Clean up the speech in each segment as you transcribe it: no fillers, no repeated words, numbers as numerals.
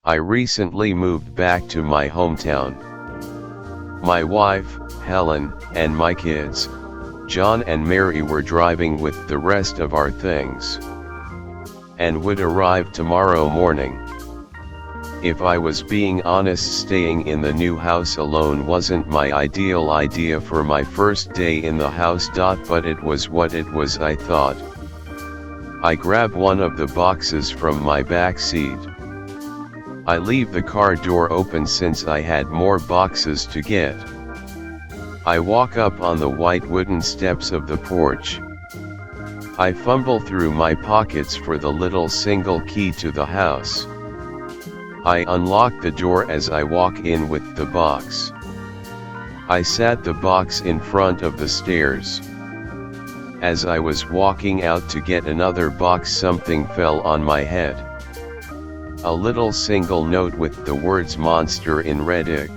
I recently moved back to my hometown. My wife, Helen, and my kids, John and Mary, were driving with the rest of our things, and would arrive tomorrow morning. If I was being honest, staying in the new house alone wasn't my ideal idea for my first day in the house. But it was what it was, I thought. I grab one of the boxes from my back seat. I leave the car door open since I had more boxes to get. I walk up on the white wooden steps of the porch. I fumble through my pockets for the little single key to the house. I unlock the door as I walk in with the box. I sat the box in front of the stairs. As I was walking out to get another box, something fell on my head. A little single note with the words "Monster" in red ink.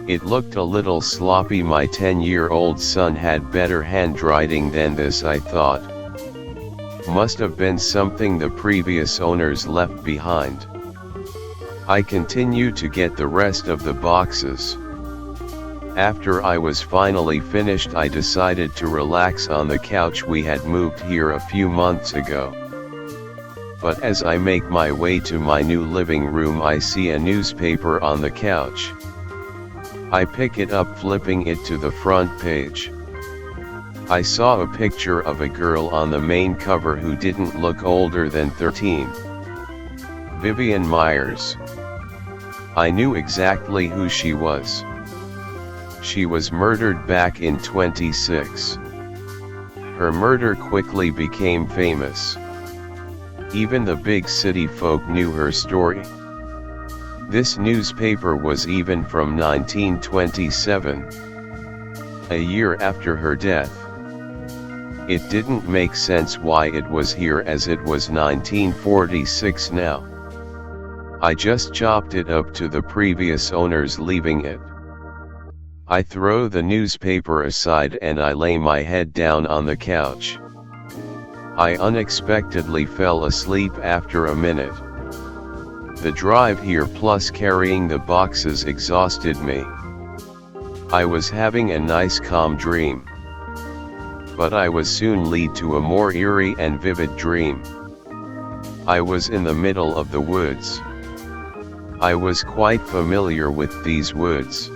It looked a little sloppy. My 10-year-old son had better handwriting than this, I thought. Must have been something the previous owners left behind. I continued to get the rest of the boxes. After I was finally finished, I decided to relax on the couch. We had moved here a few months ago. But as I make my way to my new living room, I see a newspaper on the couch. I pick it up, flipping it to the front page. I saw a picture of a girl on the main cover who didn't look older than 13. Vivian Myers. I knew exactly who she was. She was murdered back in 26. Her murder quickly became famous. Even the big city folk knew her story. This newspaper was even from 1927, a year after her death. It didn't make sense why it was here, as it was 1946 now. I just chopped it up to the previous owners, leaving it. I throw the newspaper aside and I lay my head down on the couch. I unexpectedly fell asleep after a minute. The drive here plus carrying the boxes exhausted me. I was having a nice calm dream, but I was soon led to a more eerie and vivid dream. I was in the middle of the woods. I was quite familiar with these woods.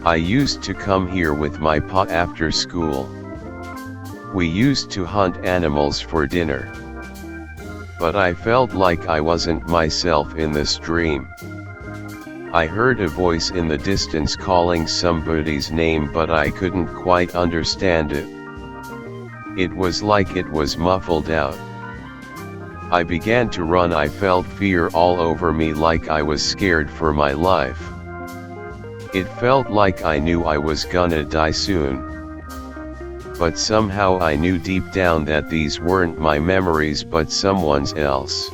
I used to come here with my pa after school. We used to hunt animals for dinner. But I felt like I wasn't myself in this dream. I heard a voice in the distance calling somebody's name, but I couldn't quite understand it. It was like it was muffled out. I began to run. I felt fear all over me, like I was scared for my life. It felt like I knew I was gonna die soon. But somehow I knew deep down that these weren't my memories but someone's else.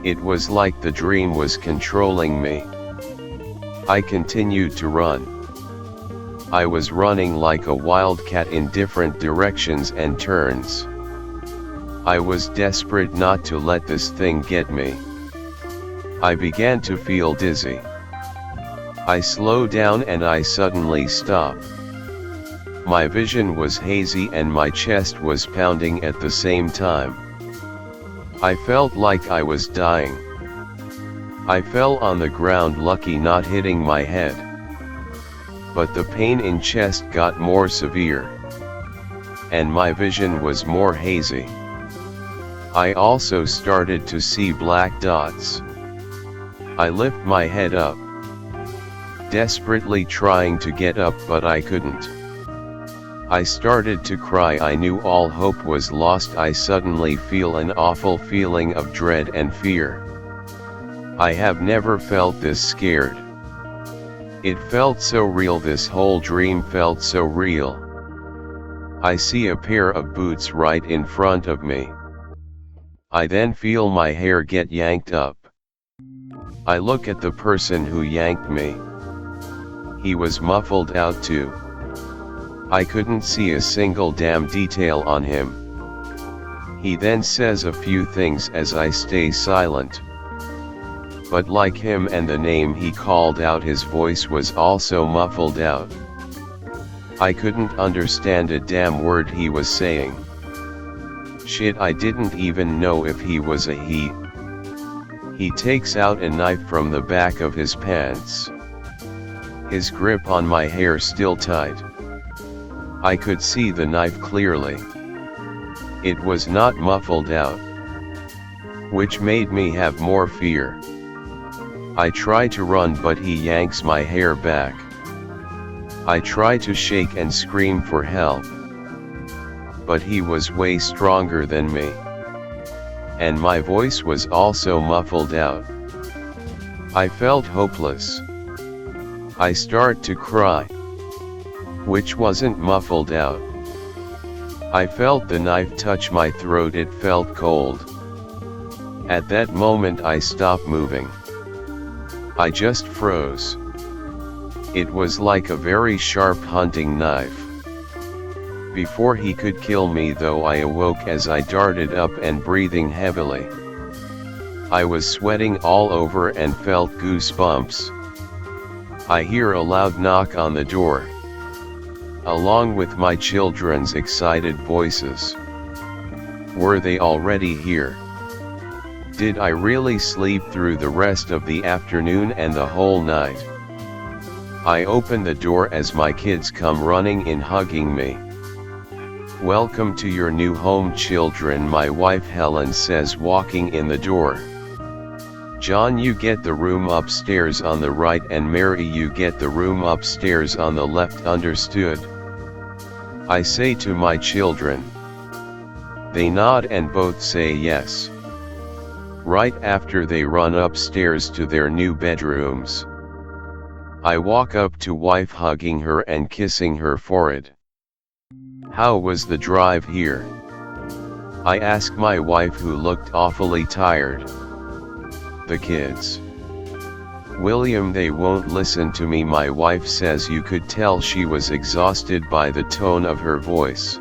It was like the dream was controlling me. I continued to run. I was running like a wildcat in different directions and turns. I was desperate not to let this thing get me. I began to feel dizzy. I slowed down and I suddenly stopped. My vision was hazy and my chest was pounding at the same time. I felt like I was dying. I fell on the ground, lucky not hitting my head. But the pain in chest got more severe, and my vision was more hazy. I also started to see black dots. I lift my head up, desperately trying to get up, but I couldn't. I started to cry. I knew all hope was lost. I suddenly feel an awful feeling of dread and fear. I have never felt this scared. It felt so real. This whole dream felt so real. I see a pair of boots right in front of me. I then feel my hair get yanked up. I look at the person who yanked me. He was muffled out too. I couldn't see a single damn detail on him. He then says a few things as I stay silent. but like him and the name he called out, his voice was also muffled out. I couldn't understand a damn word he was saying. Shit, I didn't even know if he was a he. He takes out a knife from the back of his pants. His grip on my hair still tight. I could see the knife clearly. It was not muffled out, which made me have more fear. I try to run, but he yanks my hair back. I try to shake and scream for help, but he was way stronger than me, and my voice was also muffled out. I felt hopeless. I start to cry, which wasn't muffled out. I felt the knife touch my throat, it felt cold. At that moment I stopped moving. I just froze. It was like a very sharp hunting knife. Before he could kill me though, I awoke as I darted up and breathing heavily. I was sweating all over and felt goosebumps. I hear a loud knock on the door, along with my children's excited voices. Were they already here? Did I really sleep through the rest of the afternoon and the whole night? I open the door as my kids come running in, hugging me. "Welcome to your new home, children," my wife Helen says, walking in the door. "John, you get the room upstairs on the right, and Mary, you get the room upstairs on the left, understood?" I say to my children. They nod and both say yes. Right after, they run upstairs to their new bedrooms. I walk up to wife, hugging her and kissing her forehead. "How was the drive here?" I ask my wife, who looked awfully tired. "The kids, William, they won't listen to me," my wife says. You could tell she was exhausted by the tone of her voice.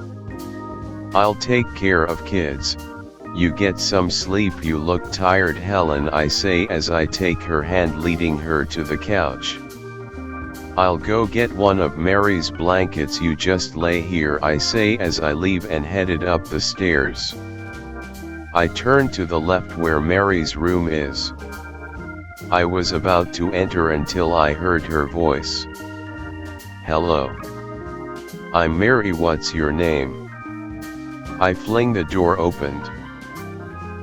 "I'll take care of kids. You get some sleep, you look tired, Helen," I say as I take her hand, leading her to the couch. "I'll go get one of Mary's blankets, you just lay here," I say as I leave and headed up the stairs. I turn to the left where Mary's room is. I was about to enter until I heard her voice. "Hello. I'm Mary, what's your name?" I fling the door open.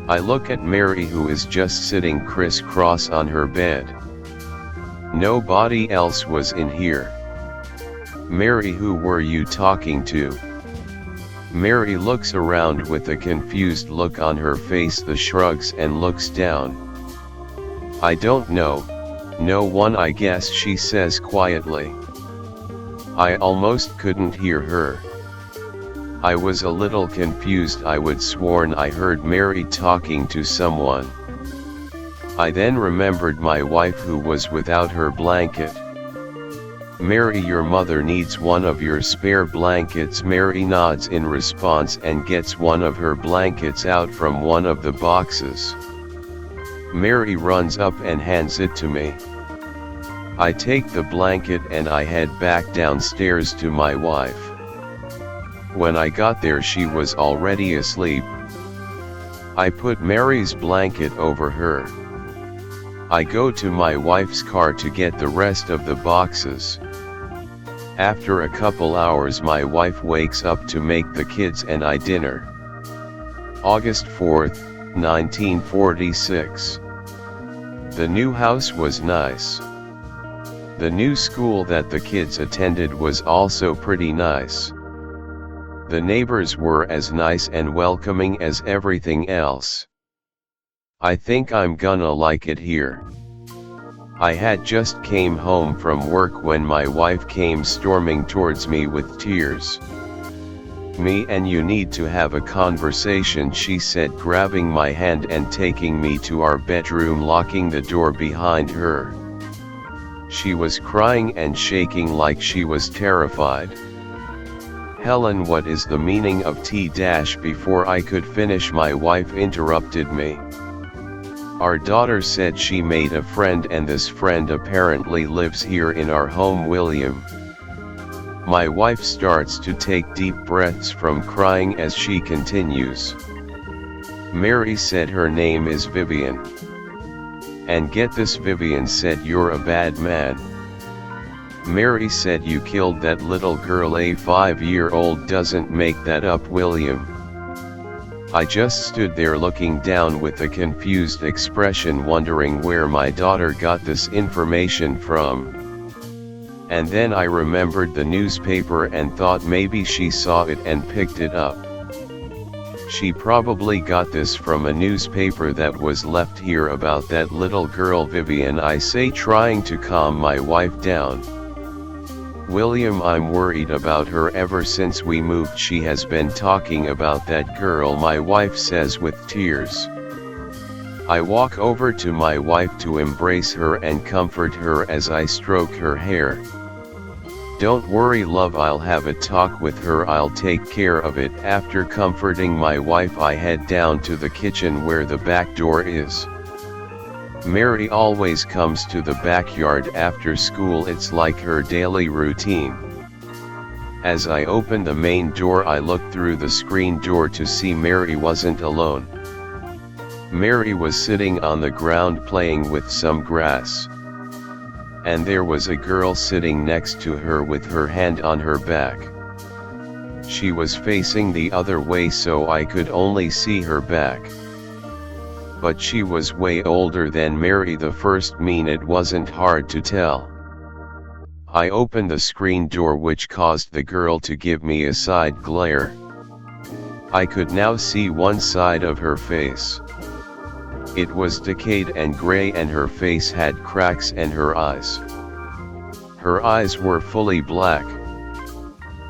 I look at Mary, who is just sitting crisscross on her bed. Nobody else was in here. "Mary, who were you talking to?" Mary looks around with a confused look on her face, the shrugs and looks down. "I don't know, no one, I guess," she says quietly. I almost couldn't hear her. I was a little confused. I would sworn I heard Mary talking to someone. I then remembered my wife, who was without her blanket. "Mary, your mother needs one of your spare blankets." Mary nods in response and gets one of her blankets out from one of the boxes. Mary runs up and hands it to me. I take the blanket and I head back downstairs to my wife. When I got there, she was already asleep. I put Mary's blanket over her. I go to my wife's car to get the rest of the boxes. After a couple hours, my wife wakes up to make the kids and I dinner. August 4th, 1946. The new house was nice. The new school that the kids attended was also pretty nice. The neighbors were as nice and welcoming as everything else. I think I'm gonna like it here. I had just came home from work when my wife came storming towards me with tears. "Me and you need to have a conversation," she said, grabbing my hand and taking me to our bedroom, locking the door behind her. She was crying and shaking like she was terrified. "Helen, what is the meaning of T-?" Before I could finish, my wife interrupted me. Our daughter said she made a friend and this friend apparently lives here in our home. William. My wife starts to take deep breaths from crying as she continues. Mary said her name is Vivian. And get this, Vivian said you're a bad man. Mary said you killed that little girl. A 5-year-old doesn't make that up. William. I just stood there looking down with a confused expression, wondering where my daughter got this information from. And then I remembered the newspaper and thought maybe she saw it and picked it up. She probably got this from a newspaper that was left here about that little girl. Vivian, I say, trying to calm my wife down. William, I'm worried about her. Ever since we moved she has been talking about that girl, my wife says with tears. I walk over to my wife to embrace her and comfort her as I stroke her hair. Don't worry, love, I'll have a talk with her, I'll take care of it. After comforting my wife, I head down to the kitchen where the back door is. Mary always comes to the backyard after school, it's like her daily routine. As I open the main door, I look through the screen door to see Mary wasn't alone. Mary was sitting on the ground playing with some grass. And there was a girl sitting next to her with her hand on her back. She was facing the other way so I could only see her back. But she was way older than Mary. The first mean it wasn't hard to tell. I opened the screen door, which caused the girl to give me a side glare. I could now see one side of her face. It was decayed and gray and her face had cracks and her eyes. Her eyes were fully black.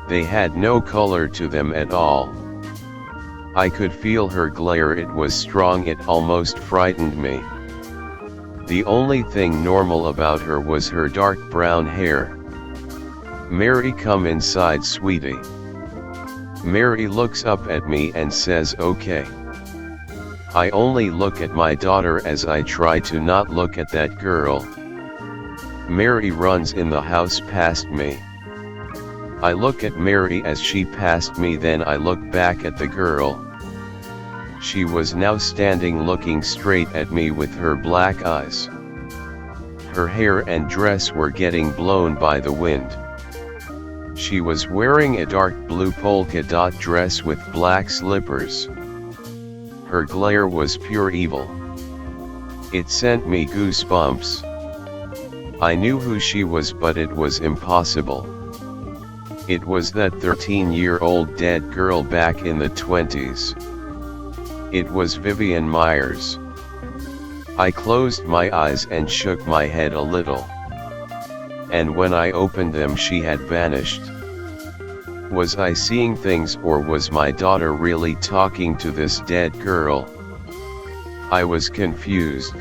They had no color to them at all. I could feel her glare, it was strong, it almost frightened me. The only thing normal about her was her dark brown hair. Mary, come inside, sweetie. Mary looks up at me and says okay. I only look at my daughter as I try to not look at that girl. Mary runs in the house past me. I look at Mary as she passed me, then I look back at the girl. She was now standing looking straight at me with her black eyes. Her hair and dress were getting blown by the wind. She was wearing a dark blue polka dot dress with black slippers. Her glare was pure evil. It sent me goosebumps. I knew who she was, but it was impossible. It was that 13-year-old dead girl back in the 20s. It was Vivian Myers. I closed my eyes and shook my head a little. And when I opened them, she had vanished. Was I seeing things, or was my daughter really talking to this dead girl? I was confused.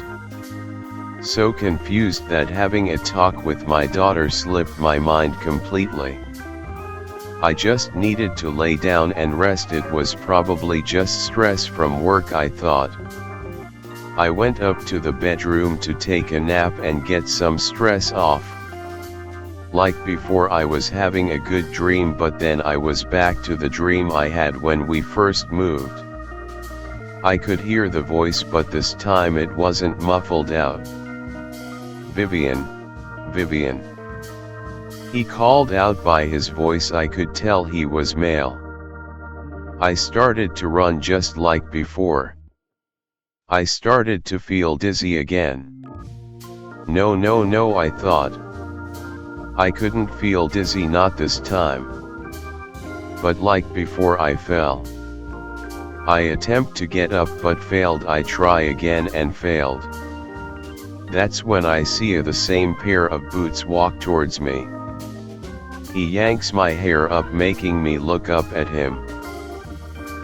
So confused that having a talk with my daughter slipped my mind completely. I just needed to lay down and rest. It was probably just stress from work, I thought. I went up to the bedroom to take a nap and get some stress off. Like before, I was having a good dream, but then I was back to the dream I had when we first moved. I could hear the voice, but this time it wasn't muffled out. Vivian, Vivian. He called out by his voice. I could tell he was male. I started to run just like before. I started to feel dizzy again. No, I thought. I couldn't feel dizzy, not this time. But like before, I fell. I attempt to get up but failed. I try again and failed. That's when I see the same pair of boots walk towards me. He yanks my hair up, making me look up at him.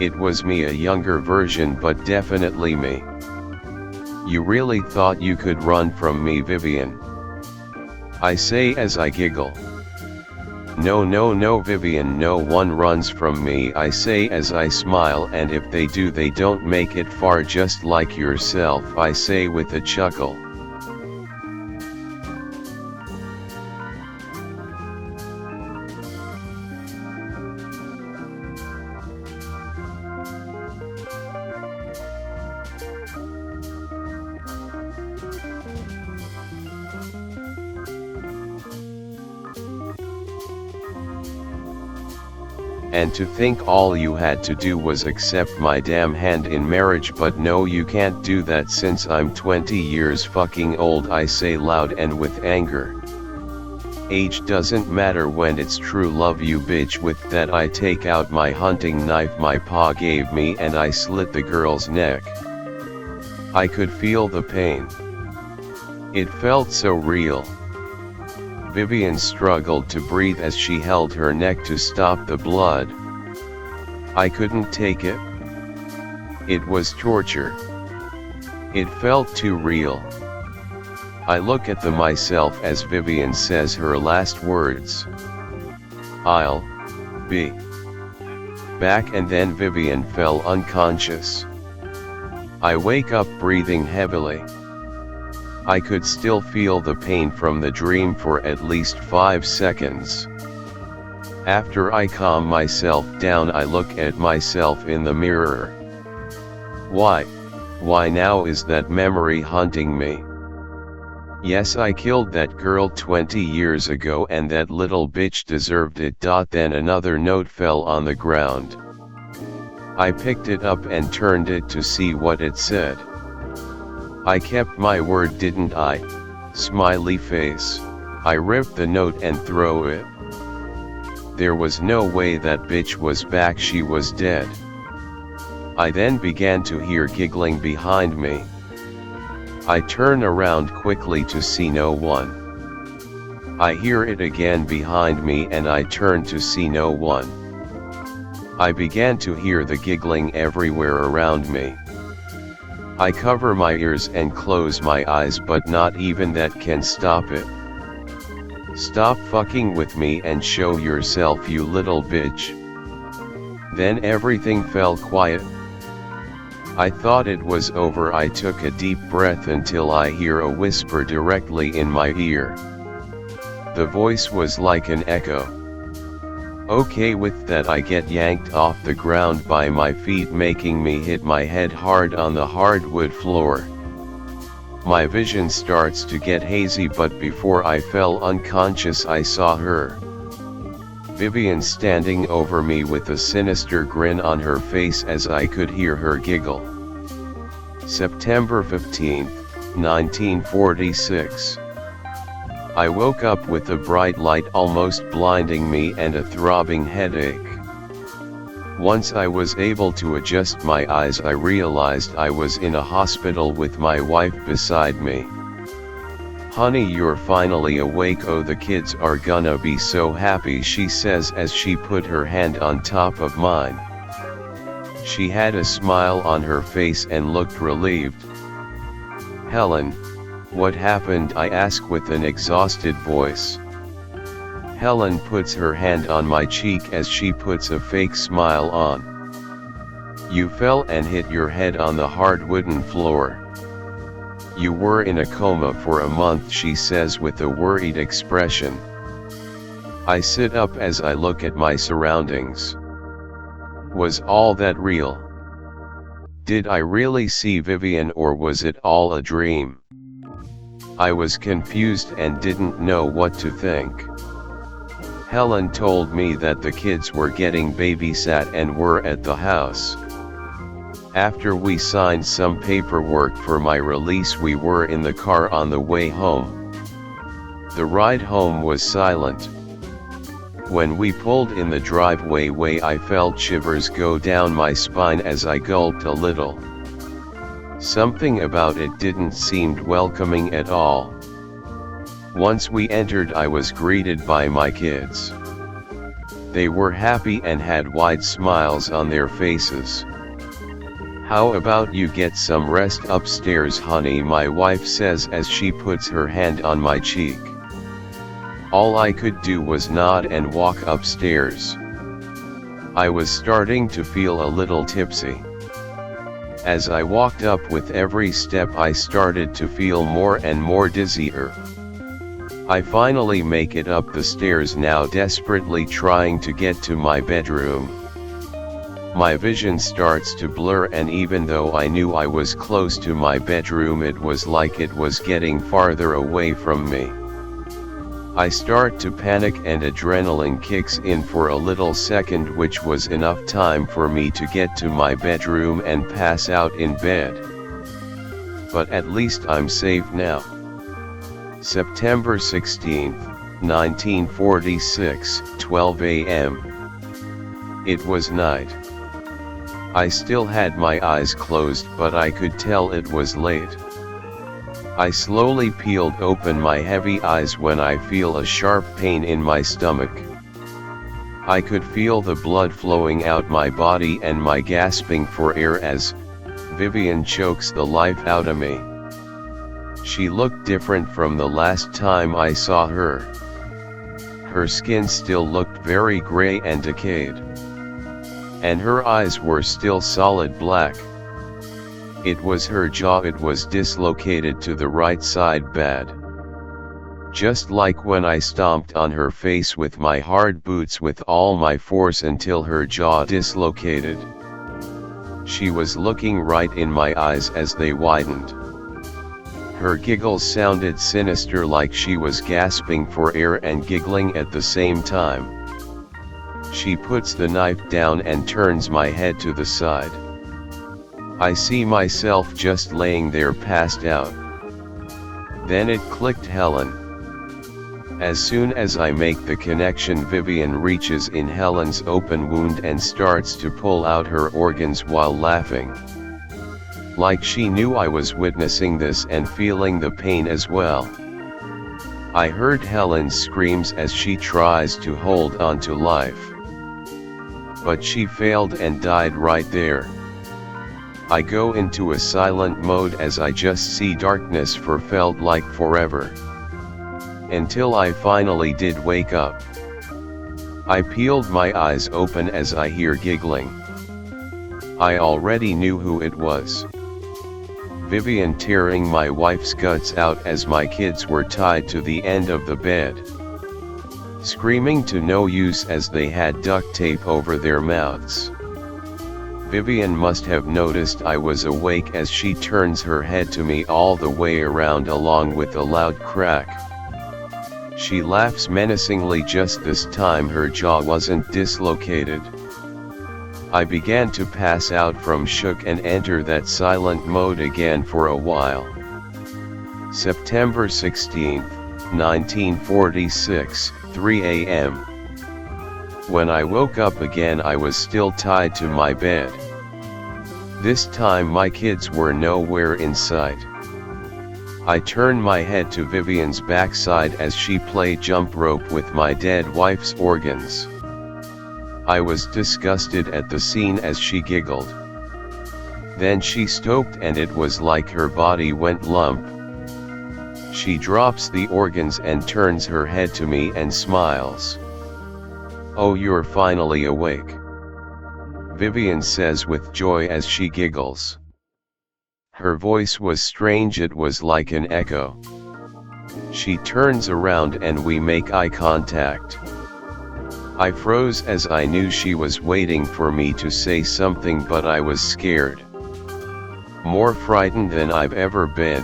It was me, a younger version, but definitely me. You really thought you could run from me, Vivian? I say as I giggle. No no no Vivian, no one runs from me, I say as I smile, and if they do they don't make it far, just like yourself, I say with a chuckle. And to think all you had to do was accept my damn hand in marriage, but no, you can't do that since I'm 20 years fucking old, I say loud and with anger. Age doesn't matter when it's true love, you bitch. With that I take out my hunting knife my pa gave me and I slit the girl's neck. I could feel the pain. It felt so real. Vivian struggled to breathe as she held her neck to stop the blood. I couldn't take it. It was torture. It felt too real. I look at myself as Vivian says her last words. I'll be back, and then Vivian fell unconscious. I wake up breathing heavily. I could still feel the pain from the dream for at least 5 seconds. After I calm myself down, I look at myself in the mirror. Why now is that memory haunting me? Yes, I killed that girl 20 years ago and that little bitch deserved it. Then another note fell on the ground. I picked it up and turned it to see what it said. I kept my word, didn't I? Smiley face. I ripped the note and threw it. There was no way that bitch was back, she was dead. I then began to hear giggling behind me. I turn around quickly to see no one. I hear it again behind me and I turn to see no one. I began to hear the giggling everywhere around me. I cover my ears and close my eyes, but not even that can stop it. Stop fucking with me and show yourself, you little bitch. Then everything fell quiet. I thought it was over. I took a deep breath until I hear a whisper directly in my ear. The voice was like an echo. Okay, with that I get yanked off the ground by my feet, making me hit my head hard on the hardwood floor. My vision starts to get hazy, but before I fell unconscious I saw her. Vivian standing over me with a sinister grin on her face as I could hear her giggle. September 15, 1946. I woke up with a bright light almost blinding me and a throbbing headache. Once I was able to adjust my eyes, I realized I was in a hospital with my wife beside me. Honey, you're finally awake. Oh, the kids are gonna be so happy, she says as she put her hand on top of mine. She had a smile on her face and looked relieved. Helen, what happened? I ask with an exhausted voice. Helen puts her hand on my cheek as she puts a fake smile on. You fell and hit your head on the hard wooden floor. You were in a coma for a month, she says with a worried expression. I sit up as I look at my surroundings. Was all that real? Did I really see Vivian, or was it all a dream? I was confused and didn't know what to think. Helen told me that the kids were getting babysat and were at the house. After we signed some paperwork for my release, we were in the car on the way home. The ride home was silent. When we pulled in the driveway, I felt shivers go down my spine as I gulped a little. Something about it didn't seem welcoming at all. Once we entered, I was greeted by my kids. They were happy and had wide smiles on their faces. How about you get some rest upstairs, honey, my wife says as she puts her hand on my cheek. All I could do was nod and walk upstairs. I was starting to feel a little tipsy. As I walked up, with every step I started to feel more and more dizzier. I finally make it up the stairs, now desperately trying to get to my bedroom. My vision starts to blur, and even though I knew I was close to my bedroom, it was like it was getting farther away from me. I start to panic and adrenaline kicks in for a little second, which was enough time for me to get to my bedroom and pass out in bed. But at least I'm safe now. September 16, 1946, 12 a.m. It was night. I still had my eyes closed, but I could tell it was late. I slowly peeled open my heavy eyes when I feel a sharp pain in my stomach. I could feel the blood flowing out my body and my gasping for air as Vivian chokes the life out of me. She looked different from the last time I saw her. Her skin still looked very gray and decayed. And her eyes were still solid black. It was her jaw, it was dislocated to the right side bad. Just like when I stomped on her face with my hard boots with all my force until her jaw dislocated. She was looking right in my eyes as they widened. Her giggles sounded sinister, like she was gasping for air and giggling at the same time. She puts the knife down and turns my head to the side. I see myself just laying there passed out. Then it clicked: Helen. As soon as I make the connection, Vivian reaches in Helen's open wound and starts to pull out her organs while laughing. Like she knew I was witnessing this and feeling the pain as well. I heard Helen's screams as she tries to hold on to life. But she failed and died right there. I go into a silent mode as I just see darkness for felt like forever. Until I finally did wake up. I peeled my eyes open as I hear giggling. I already knew who it was. Vivian tearing my wife's guts out as my kids were tied to the end of the bed. Screaming to no use as they had duct tape over their mouths. Vivian must have noticed I was awake as she turns her head to me all the way around along with a loud crack. She laughs menacingly, just this time her jaw wasn't dislocated. I began to pass out from shock and enter that silent mode again for a while. September 16, 1946, 3 a.m. When I woke up again, I was still tied to my bed. This time my kids were nowhere in sight. I turned my head to Vivian's backside as she played jump rope with my dead wife's organs. I was disgusted at the scene as she giggled. Then she stopped and it was like her body went lump. She drops the organs and turns her head to me and smiles. "Oh, you're finally awake," Vivian says with joy as she giggles. Her voice was strange, it was like an echo. She turns around and we make eye contact. I froze as I knew she was waiting for me to say something, but I was scared. More frightened than I've ever been.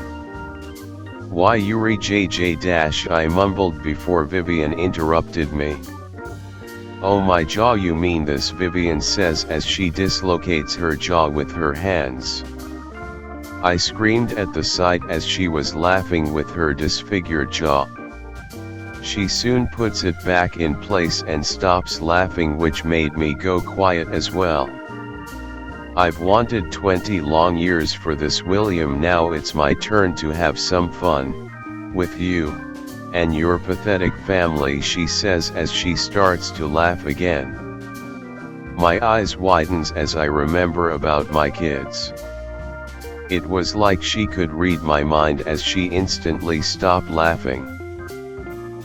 "Why, Yuri JJ-" I mumbled before Vivian interrupted me. "Oh, my jaw, you mean this," Vivian says as she dislocates her jaw with her hands. I screamed at the sight as she was laughing with her disfigured jaw. She soon puts it back in place and stops laughing, which made me go quiet as well. "I've wanted 20 long years for this, William. Now it's my turn to have some fun with you and your pathetic family," she says as she starts to laugh again. My eyes widens as I remember about my kids. It was like she could read my mind as she instantly stopped laughing.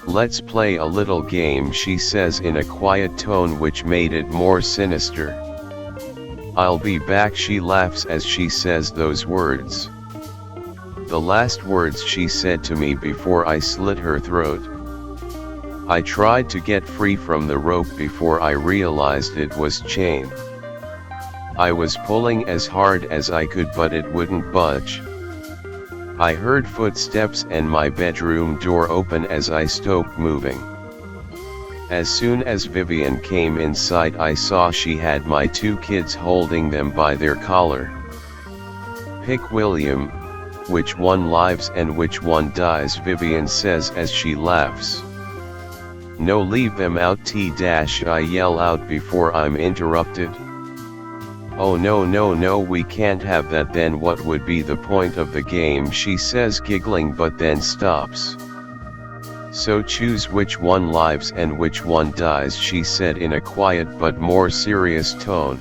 "Let's play a little game," she says in a quiet tone which made it more sinister. "I'll be back," she laughs as she says those words. The last words she said to me before I slit her throat. I tried to get free from the rope before I realized it was chained. I was pulling as hard as I could, but it wouldn't budge. I heard footsteps and my bedroom door open as I stopped moving. As soon as Vivian came inside, I saw she had my 2 kids holding them by their collar. "Pick, William, which one lives and which one dies," Vivian says as she laughs. "No, leave them out, I yell out before I'm interrupted. "Oh no, we can't have that." "Then what would be the point of the game?" she says, giggling, but then stops. "So choose which one lives and which one dies," she said in a quiet but more serious tone.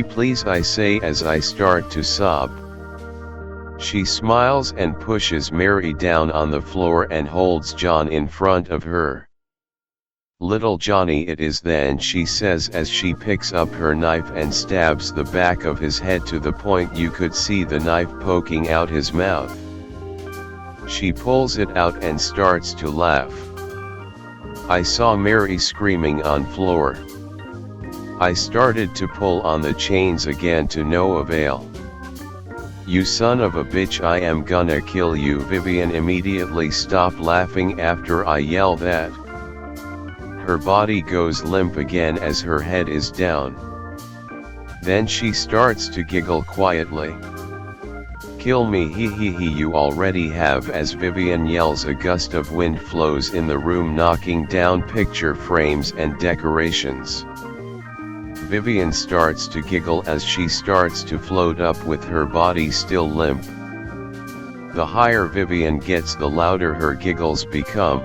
"Please," I say as I start to sob. She smiles and pushes Mary down on the floor and holds John in front of her. "Little Johnny it is then," she says as she picks up her knife and stabs the back of his head to the point you could see the knife poking out his mouth. She pulls it out and starts to laugh. I saw Mary screaming on floor. I started to pull on the chains again to no avail. "You son of a bitch, I am gonna kill you." Vivian immediately stopped laughing after I yell that. Her body goes limp again as her head is down. Then she starts to giggle quietly. "Kill me, he, you already have," as Vivian yells. A gust of wind flows in the room, knocking down picture frames and decorations. Vivian starts to giggle as she starts to float up with her body still limp. The higher Vivian gets, the louder her giggles become.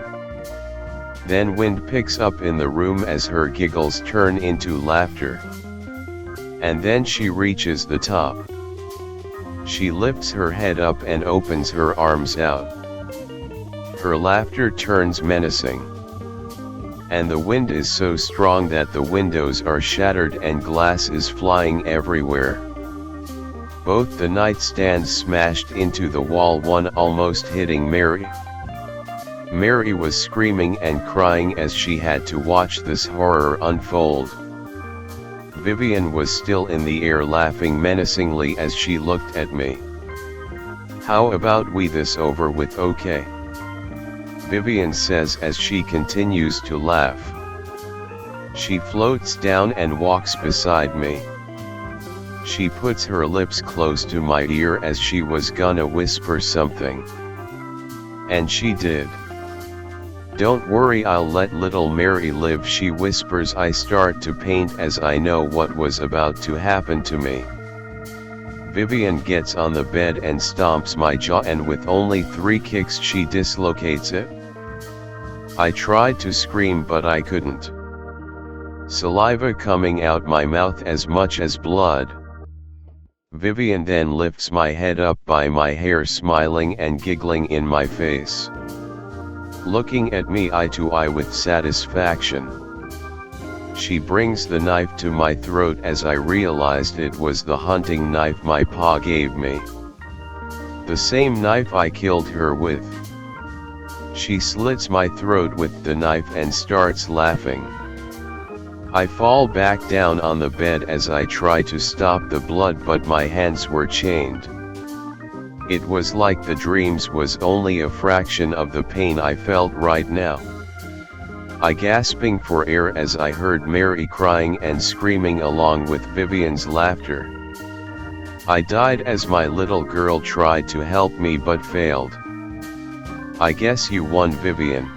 Then wind picks up in the room as her giggles turn into laughter. And then she reaches the top. She lifts her head up and opens her arms out. Her laughter turns menacing. And the wind is so strong that the windows are shattered and glass is flying everywhere. Both the nightstands smashed into the wall, one almost hitting Mary. Mary was screaming and crying as she had to watch this horror unfold. Vivian was still in the air, laughing menacingly as she looked at me. "How about we this over with, okay?" Vivian says as she continues to laugh. She floats down and walks beside me. She puts her lips close to my ear as she was gonna whisper something. And she did. "Don't worry, I'll let little Mary live," she whispers. I start to paint as I know what was about to happen to me. Vivian gets on the bed and stomps my jaw, and with only 3 kicks she dislocates it. I tried to scream but I couldn't. Saliva coming out my mouth as much as blood. Vivian then lifts my head up by my hair, smiling and giggling in my face, looking at me eye to eye with satisfaction. She brings the knife to my throat as I realized it was the hunting knife my pa gave me. The same knife I killed her with. She slits my throat with the knife and starts laughing. I fall back down on the bed as I try to stop the blood, but my hands were chained. It was like the dreams was only a fraction of the pain I felt right now. I gasping for air as I heard Mary crying and screaming along with Vivian's laughter. I died as my little girl tried to help me but failed. "I guess you won, Vivian."